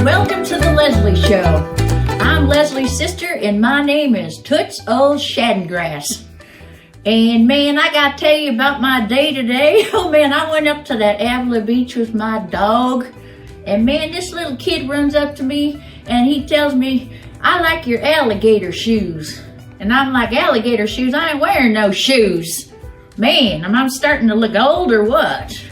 Welcome to the Lezlie Show. I'm Leslie's sister, and my name is Toots Old Shaddengrass. And man, I gotta tell you about my day today. Oh man, I went up to that Avila Beach with my dog, and man, this little kid runs up to me and he tells me, "I like your alligator shoes." And I'm like, "Alligator shoes? I ain't wearing no shoes." Man, am I starting to look old or what?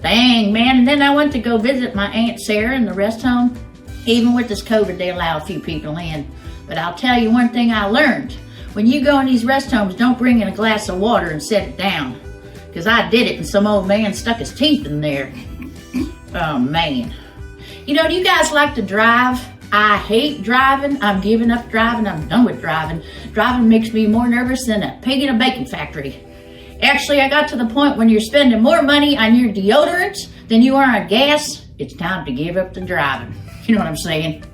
Dang, man. And then I went to go visit my Aunt Sarah in the rest home. Even with this COVID, they allow a few people in. But I'll tell you one thing I learned. When you go in these rest homes, don't bring in a glass of water and set it down. Because I did it and some old man stuck his teeth in there. Oh, man. You know, do you guys like to drive? I hate driving. I'm giving up driving. I'm done with driving. Driving makes me more nervous than a pig in a bacon factory. Actually, I got to the point when you're spending more money on your deodorant than you are on gas, it's time to give up the driving. You know what I'm saying?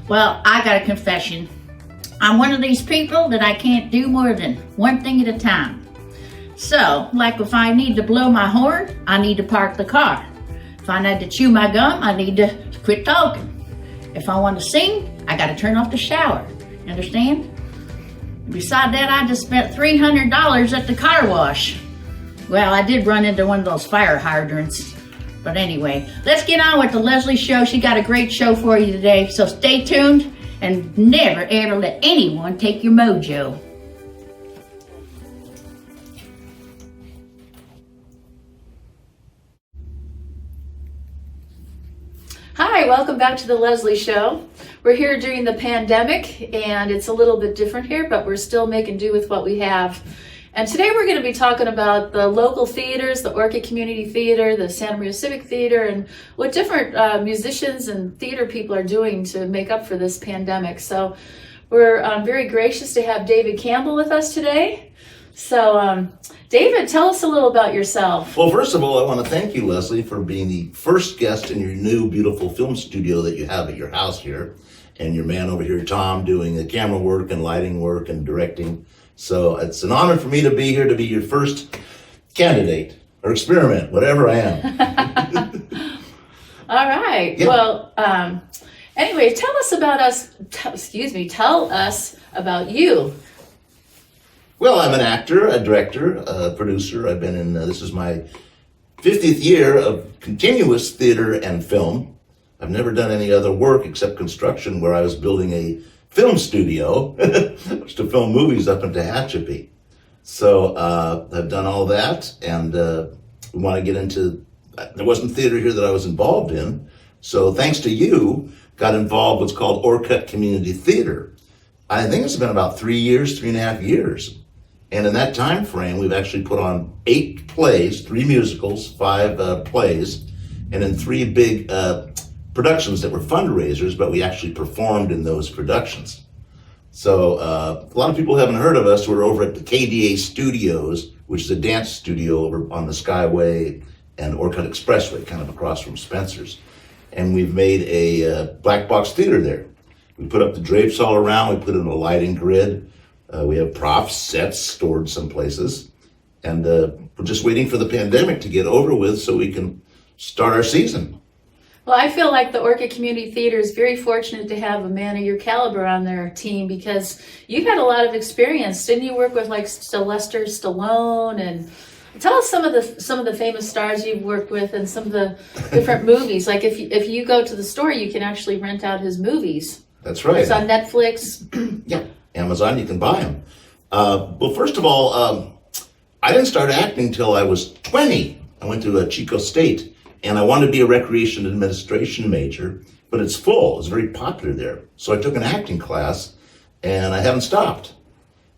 Well, I got a confession. I'm one of these people that I can't do more than one thing at a time. So, like if I need to blow my horn, I need to park the car. If I need to chew my gum, I need to quit talking. If I want to sing, I got to turn off the shower. You understand? Beside that, I just spent $300 at the car wash. Well, I did run into one of those fire hydrants. But anyway, let's get on with the Lezlie Show. She got a great show for you today, so stay tuned and never ever let anyone take your mojo. Hi, welcome back to the Lezlie Show. We're here during the pandemic, and it's a little bit different here, but we're still making do with what we have. And today we're going to be talking about the local theaters, the Orcutt Community Theater, the Santa Maria Civic Theater, and what different musicians and theater people are doing to make up for this pandemic. So we're very gracious to have David Campbell with us today. So David, tell us a little about yourself. Well, first of all, I want to thank you, Leslie, for being the first guest in your new beautiful film studio that you have at your house here. And your man over here, Tom, doing the camera work and lighting work and directing. So it's an honor for me to be here to be your first candidate or experiment, whatever I am. All right. Yeah. Well, anyway, tell us about us. Tell us about you. Well, I'm an actor, a director, a producer. I've been in, this is my 50th year of continuous theater and film. I've never done any other work except construction, where I was building a film studio to film movies up in Tehachapi. So I've done all that, and we want to get into, there wasn't theater here that I was involved in. So thanks to you, got involved with what's called Orcutt Community Theater. I think it's been about 3.5 years. And in that time frame, we've actually put on 8 plays, 3 musicals, 5 plays, and then 3 big productions that were fundraisers, but we actually performed in those productions. So a lot of people haven't heard of us. We're over at the KDA Studios, which is a dance studio over on the Skyway and Orcutt Expressway, kind of across from Spencer's. And we've made a black box theater there. We put up the drapes all around. We put in a lighting grid. We have props, sets stored some places. And we're just waiting for the pandemic to get over with so we can start our season. Well, I feel like the Orcutt Community Theater is very fortunate to have a man of your caliber on their team, because you've had a lot of experience. Didn't you work with like Sylvester Stallone? And tell us some of the famous stars you've worked with and some of the different movies. Like if you go to the store, you can actually rent out his movies. That's right. It's on Netflix. Yeah, Amazon, you can buy them. Well, first of all, I didn't start acting till I was 20. I went to Chico State. And I wanted to be a recreation administration major, but it's full. It's very popular there. So I took an acting class, and I haven't stopped.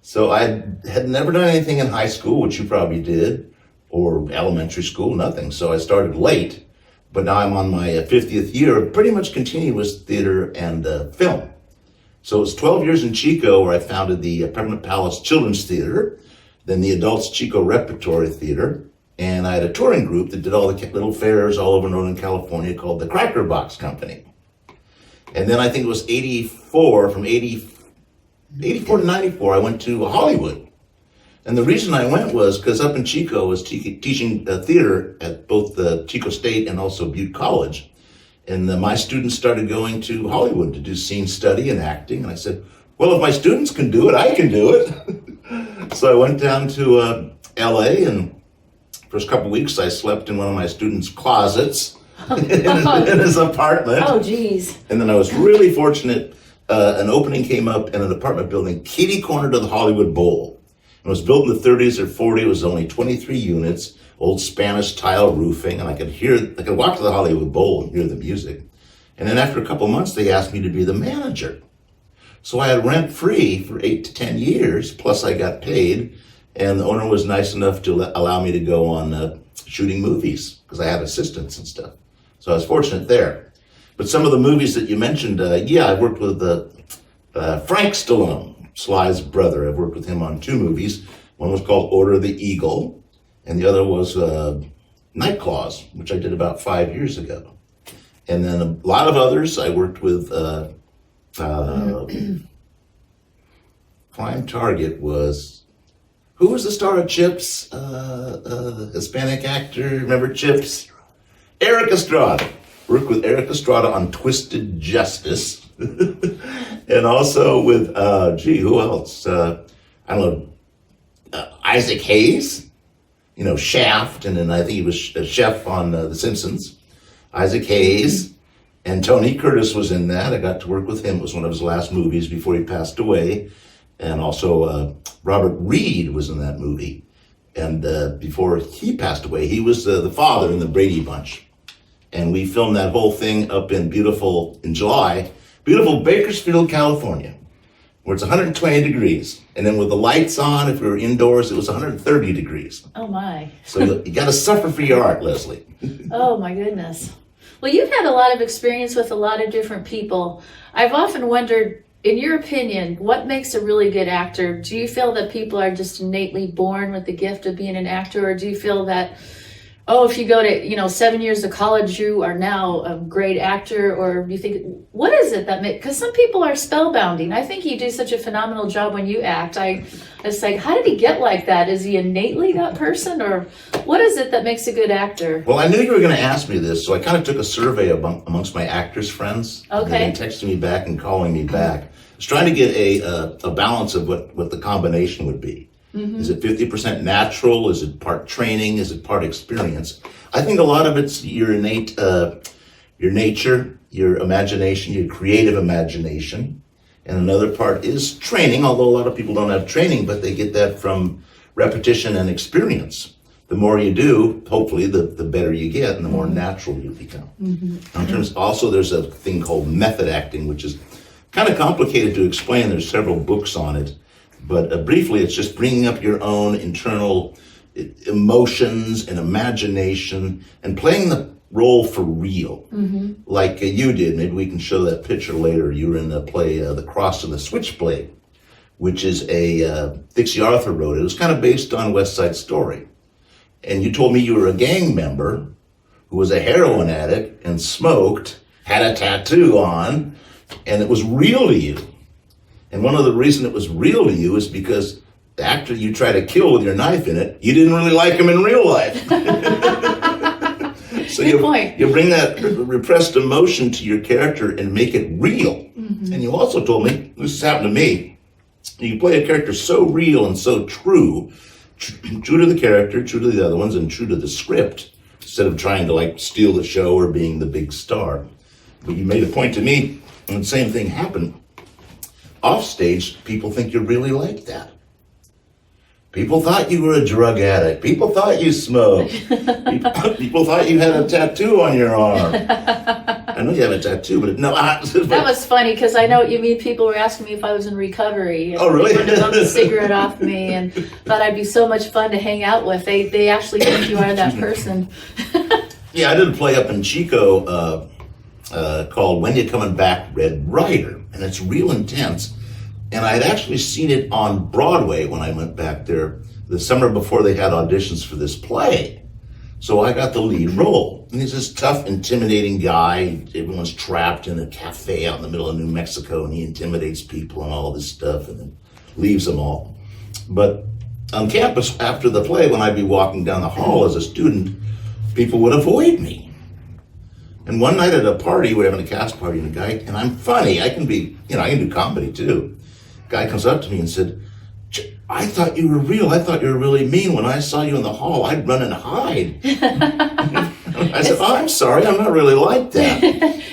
So I had never done anything in high school, which you probably did, or elementary school, nothing. So I started late, but now I'm on my 50th year of pretty much continuous theater and film. So it was 12 years in Chico, where I founded the Permanent Palace Children's Theater, then the Adults Chico Repertory Theater, and I had a touring group that did all the little fairs all over Northern California called the Cracker Box Company. And then I think it was 84 to 94, I went to Hollywood. And the reason I went was because up in Chico I was teaching theater at both the Chico State and also Butte College. And my students started going to Hollywood to do scene study and acting. And I said, well, if my students can do it, I can do it. So I went down to LA, and first couple of weeks I slept in one of my students' closets in his apartment. Oh, geez. And then I was really fortunate. An opening came up in an apartment building, kitty corner to the Hollywood Bowl. It was built in the 30s or 40s. It was only 23 units, old Spanish tile roofing, and I could walk to the Hollywood Bowl and hear the music. And then after a couple months, they asked me to be the manager. So I had rent free for 8 to 10 years, plus I got paid, and the owner was nice enough to allow me to go on shooting movies, because I had assistants and stuff. So I was fortunate there. But some of the movies that you mentioned, I've worked with Frank Stallone, Sly's brother. I've worked with him on 2 movies. One was called Order of the Eagle, and the other was Night Claws, which I did about 5 years ago. And then a lot of others. I worked with Prime Target was, who was the star of Chips? Hispanic actor, remember Chips? Eric Estrada. Worked with Eric Estrada on Twisted Justice. And also with, who else? Isaac Hayes, Shaft, and then I think he was a chef on The Simpsons. Isaac Hayes, and Tony Curtis was in that. I got to work with him. It was one of his last movies before he passed away. And also Robert Reed was in that movie. And before he passed away, he was the father in the Brady Bunch. And we filmed that whole thing up in beautiful Bakersfield, California, where it's 120 degrees. And then with the lights on, if we were indoors, it was 130 degrees. Oh, my. So you got to suffer for your art, Leslie. Oh, my goodness. Well, you've had a lot of experience with a lot of different people. I've often wondered, in your opinion, what makes a really good actor? Do you feel that people are just innately born with the gift of being an actor, or do you feel that, if you go to, 7 years of college, you are now a great actor? Or do you think, what is it that makes, because some people are spellbounding. I think you do such a phenomenal job when you act. It's like, how did he get like that? Is he innately that person, or what is it that makes a good actor? Well, I knew you were going to ask me this, so I kind of took a survey amongst my actors friends. Okay. And texting me back and calling me back. I was trying to get a balance of what the combination would be. Mm-hmm. Is it 50% natural? Is it part training? Is it part experience? I think a lot of it's your innate, your nature, your imagination, your creative imagination. And another part is training, although a lot of people don't have training, but they get that from repetition and experience. The more you do, hopefully, the better you get and the more natural you become. Mm-hmm. In terms, also, there's a thing called method acting, which is kind of complicated to explain. There's several books on it. But briefly, it's just bringing up your own internal emotions and imagination and playing the role for real, like you did. Maybe we can show that picture later. You were in the play The Cross and the Switchblade, which is a Dixie Arthur wrote. It was kind of based on West Side Story. And you told me you were a gang member who was a heroin addict and smoked, had a tattoo on, and it was real to you. And one of the reasons it was real to you is because the actor you try to kill with your knife in it, you didn't really like him in real life. So you bring that repressed emotion to your character and make it real. Mm-hmm. And you also told me, this has happened to me, you play a character so real and so true to the character, true to the other ones, and true to the script, instead of trying to steal the show or being the big star. But you made a point to me, and the same thing happened. Off stage, people think you're really like that. People thought you were a drug addict. People thought you smoked. People thought you had a tattoo on your arm. I know you have a tattoo, but no. That was funny, because I know what you mean. People were asking me if I was in recovery. Oh, really? They wanted a cigarette off me and thought I'd be so much fun to hang out with. They actually think you are that person. Yeah, I did a play up in Chico called When You Coming Back, Red Ryder, and it's real intense. And I had actually seen it on Broadway when I went back there the summer before they had auditions for this play. So I got the lead role. And he's this tough, intimidating guy. Everyone's trapped in a cafe out in the middle of New Mexico, and he intimidates people and all this stuff and then leaves them all. But on campus after the play, when I'd be walking down the hall as a student, people would avoid me. And one night at a party, we're having a cast party, and I'm funny. I can do comedy too. Guy comes up to me and said, I thought you were real. I thought you were really mean. When I saw you in the hall, I'd run and hide. I said, I'm sorry. I'm not really like that.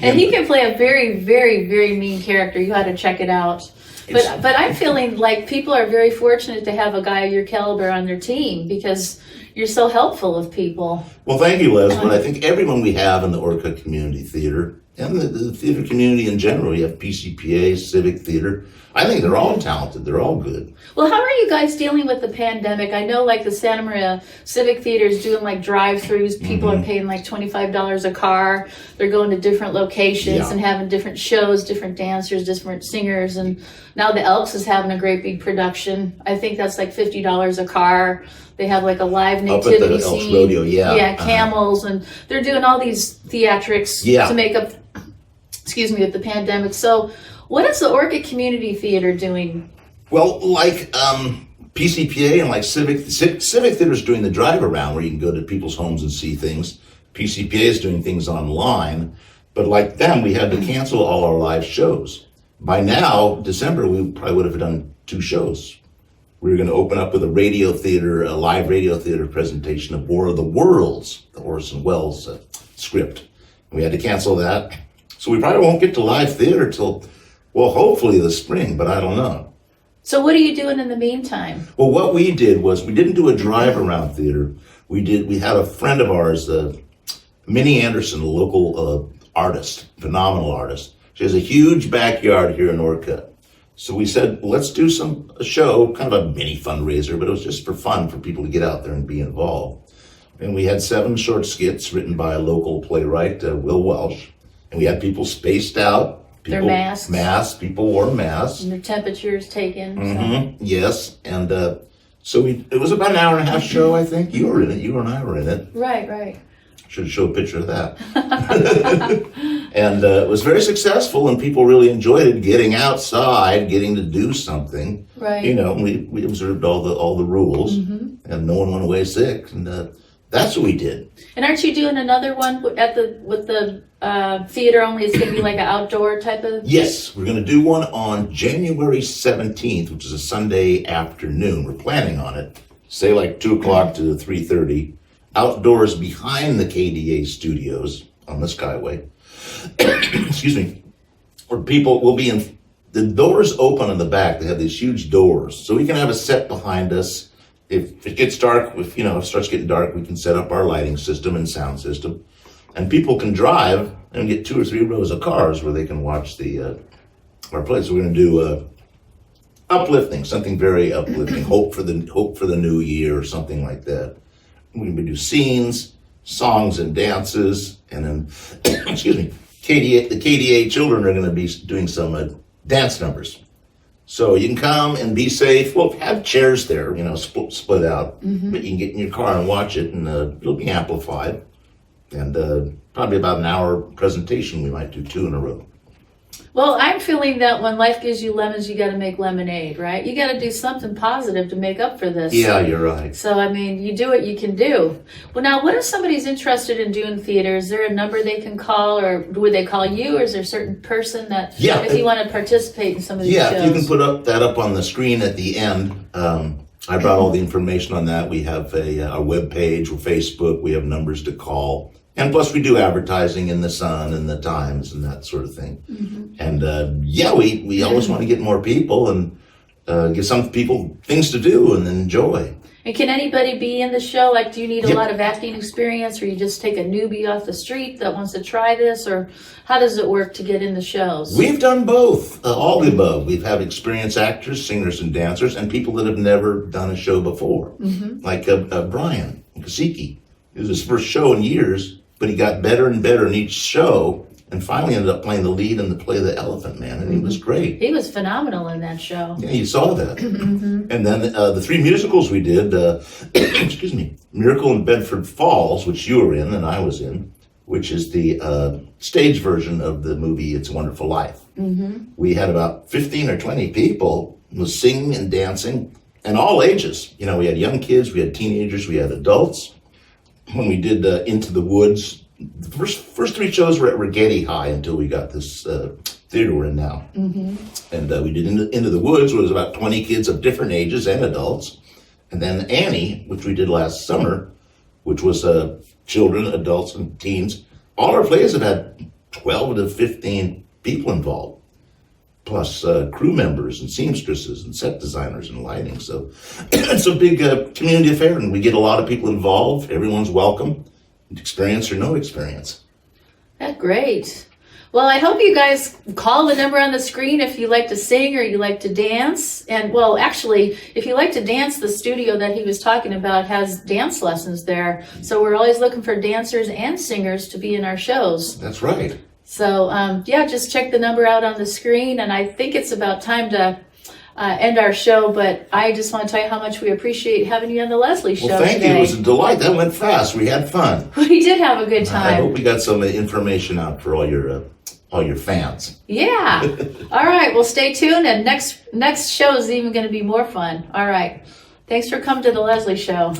And he can play a very, very, very mean character. You ought to check it out. But I'm feeling like people are very fortunate to have a guy of your caliber on their team because you're so helpful with people. Well, thank you, Leslie. I think everyone we have in the Orcutt Community Theater and the theater community in general, you have PCPA, Civic Theater. I think they're all talented. They're all good. Well, how are you guys dealing with the pandemic? I know like the Santa Maria Civic Theater is doing like drive-throughs. People are paying like $25 a car. They're going to different locations and having different shows, different dancers, different singers. And now the Elks is having a great big production. I think that's like $50 a car. They have like a live nativity up at the scene. Elks Rodeo, yeah. Camels. And they're doing all these theatrics to make up, with the pandemic. So what is the Orcutt Community Theater doing? Well, like PCPA and like Civic Theater is doing the drive around where you can go to people's homes and see things. PCPA is doing things online, but like them, we had to cancel all our live shows. By now, December, we probably would have done 2 shows. We were going to open up with a live radio theater presentation of War of the Worlds, the Orson Welles script. We had to cancel that. So we probably won't get to live theater till, well, hopefully the spring, but I don't know. So what are you doing in the meantime? Well, what we did was we didn't do a drive around theater. We had a friend of ours, Minnie Anderson, a local artist, phenomenal artist. She has a huge backyard here in Orcutt. So we said, let's do a show, kind of a mini fundraiser, but it was just for fun for people to get out there and be involved. And we had 7 short skits written by a local playwright, Will Welsh. And we had people spaced out. Their masks. People wore masks. And their temperatures taken. So. Yes. And so it was about an hour and a half show, I think. You were in it. You and I were in it. Right. Should show a picture of that. And it was very successful, and people really enjoyed it, getting outside, getting to do something. Right. We observed all the rules, and no one went away sick. And that's what we did. And aren't you doing another one with the theater only? It's going to be like an outdoor type of... Yes, we're going to do one on January 17th, which is a Sunday afternoon. We're planning on it. Say like 2 o'clock to 3:30. Outdoors behind the KDA studios on the Skyway. Excuse me. Where people will be in... The doors open in the back. They have these huge doors. So we can have a set behind us. If it gets dark, if it starts getting dark, we can set up our lighting system and sound system. And people can drive and get 2 or 3 rows of cars where they can watch our play. So we're going to do uplifting, something very uplifting, hope for the new year or something like that. We're going to do scenes, songs and dances, and then, excuse me, the KDA children are going to be doing some dance numbers. So you can come and be safe. We'll have chairs there, split out, but you can get in your car and watch it, and it'll be amplified. And probably about an hour presentation, we might do 2 in a row. Well, I'm feeling that when life gives you lemons, you got to make lemonade, right? You got to do something positive to make up for this. Yeah, you're right. So, you do what you can do. Well, now, what if somebody's interested in doing theater? Is there a number they can call, or would they call you, or is there a certain person that, if you want to participate in some of these shows? Yeah, you can put that up on the screen at the end. I brought all the information on that. We have a web page or Facebook. We have numbers to call. And plus, we do advertising in the Sun and the Times and that sort of thing. And we always want to get more people and give some people things to do and enjoy. And can anybody be in the show? Like, do you need a lot of acting experience, or you just take a newbie off the street that wants to try this, or how does it work to get in the shows? We've done both, all the above. We've had experienced actors, singers, and dancers, and people that have never done a show before, like Brian Kasicki. It was his first show in years. But he got better and better in each show, and finally ended up playing the lead in the play The Elephant Man, and he was great. He was phenomenal in that show. Yeah, you saw that. And then the 3 musicals we did, excuse me, Miracle in Bedford Falls, which you were in and I was in, which is the stage version of the movie It's a Wonderful Life. We had about 15 or 20 people was singing and dancing, and all ages. We had young kids, we had teenagers, we had adults. When we did Into the Woods, the first three shows were at Rigetti High until we got this theater we're in now. And we did Into the Woods, where there was about 20 kids of different ages and adults. And then Annie, which we did last summer, which was children, adults, and teens. All our plays have had 12 to 15 people involved, plus crew members and seamstresses and set designers and lighting. So it's a big community affair, and we get a lot of people involved. Everyone's welcome, experience or no experience. That's great. Well, I hope you guys call the number on the screen if you like to sing or you like to dance. And well, actually, if you like to dance, the studio that he was talking about has dance lessons there. So we're always looking for dancers and singers to be in our shows. That's right. So yeah, just check the number out on the screen. And I think it's about time to end our show, but I just want to tell you how much we appreciate having you on the Lezlie Show. Well, thank you. It was a delight. That went fast. We had fun. We did have a good time. I hope we got some information out for all your fans. Yeah. All right. Well, stay tuned, and next show is even going to be more fun. All right. Thanks for coming to the Lezlie Show.